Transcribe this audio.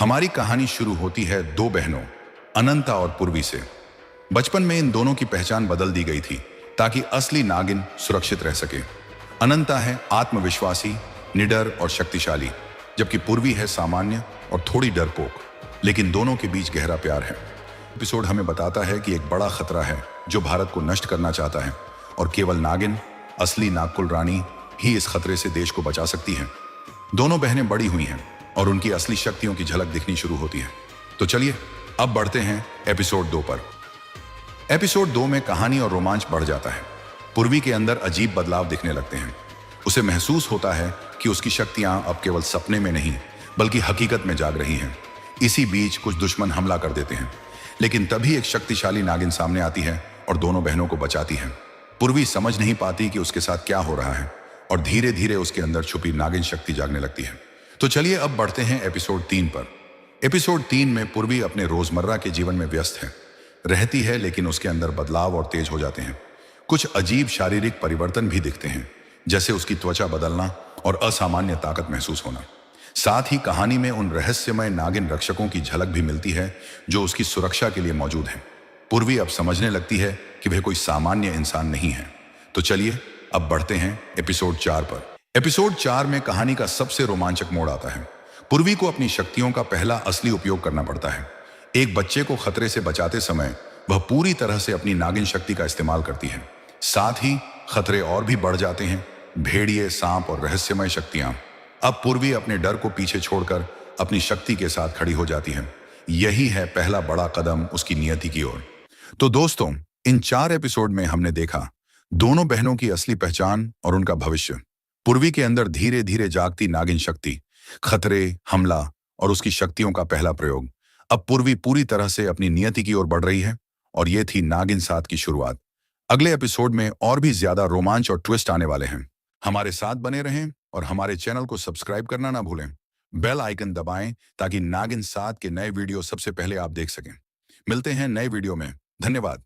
हमारी कहानी शुरू होती है दो बहनों अनंता और पूर्वी से। बचपन में इन दोनों की पहचान बदल दी गई थी ताकि असली नागिन सुरक्षित रह सके। अनंता है आत्मविश्वासी, निडर और शक्तिशाली, जबकि पूर्वी है सामान्य और थोड़ी डरपोक, लेकिन दोनों के बीच गहरा प्यार है। एपिसोड हमें बताता है कि एक बड़ा खतरा है जो भारत को नष्ट करना चाहता है और केवल नागिन, असली नागकुल रानी ही इस खतरे से देश को बचा सकती है। दोनों बहनें बड़ी हुई हैं और उनकी असली शक्तियों की झलक दिखनी शुरू होती है। तो चलिए अब बढ़ते हैं एपिसोड 2 पर। एपिसोड 2 में कहानी और रोमांच बढ़ जाता है। पूर्वी के अंदर अजीब बदलाव दिखने लगते हैं। उसे महसूस होता है कि उसकी शक्तियां अब केवल सपने में नहीं बल्कि हकीकत में जाग रही हैं। इसी बीच कुछ दुश्मन हमला कर देते हैं, लेकिन तभी एक शक्तिशाली नागिन सामने आती है और दोनों बहनों को बचाती है। पूर्वी समझ नहीं पाती कि उसके साथ क्या हो रहा है और धीरे धीरे उसके अंदर छुपी नागिन शक्ति जागने लगती है। तो चलिए अब बढ़ते हैं एपिसोड 3 पर। एपिसोड 3 में पूर्वी अपने रोजमर्रा के जीवन में व्यस्त है, रहती है, लेकिन उसके अंदर बदलाव और तेज हो जाते हैं। कुछ अजीब शारीरिक परिवर्तन भी दिखते हैं, जैसे उसकी त्वचा बदलना और असामान्य ताकत महसूस होना। साथ ही कहानी में उन रहस्यमय नागिन रक्षकों की झलक भी मिलती है जो उसकी सुरक्षा के लिए मौजूद हैं। पूर्वी अब समझने लगती है कि वह कोई सामान्य इंसान नहीं है। तो चलिए अब बढ़ते हैं एपिसोड 4 पर। एपिसोड 4 में कहानी का सबसे रोमांचक मोड़ आता है। पूर्वी को अपनी शक्तियों का पहला असली उपयोग करना पड़ता है। एक बच्चे को खतरे से बचाते समय वह पूरी तरह से अपनी नागिन शक्ति का इस्तेमाल करती है। साथ ही खतरे और भी बढ़ जाते हैं। भेड़िए, सांप और रहस्यमय शक्तियां। अब पूर्वी अपने डर को पीछे छोड़कर अपनी शक्ति के साथ खड़ी हो जाती है। यही है पहला बड़ा कदम उसकी नियति की ओर। तो दोस्तों, इन 4 एपिसोड में हमने देखा दोनों बहनों की असली पहचान और उनका भविष्य। पूर्वी के अंदर धीरे धीरे जागती नागिन शक्ति, खतरे, हमला और उसकी शक्तियों का पहला प्रयोग। अब पूर्वी पूरी तरह से अपनी नियति की ओर बढ़ रही है और ये थी नागिन 7 की शुरुआत। अगले एपिसोड में और भी ज्यादा रोमांच और ट्विस्ट आने वाले हैं। हमारे साथ बने रहें और हमारे चैनल को सब्सक्राइब करना ना भूलें। बेल आइकन दबाएं ताकि नागिन 7 के नए वीडियो सबसे पहले आप देख सकें। मिलते हैं नए वीडियो में। धन्यवाद।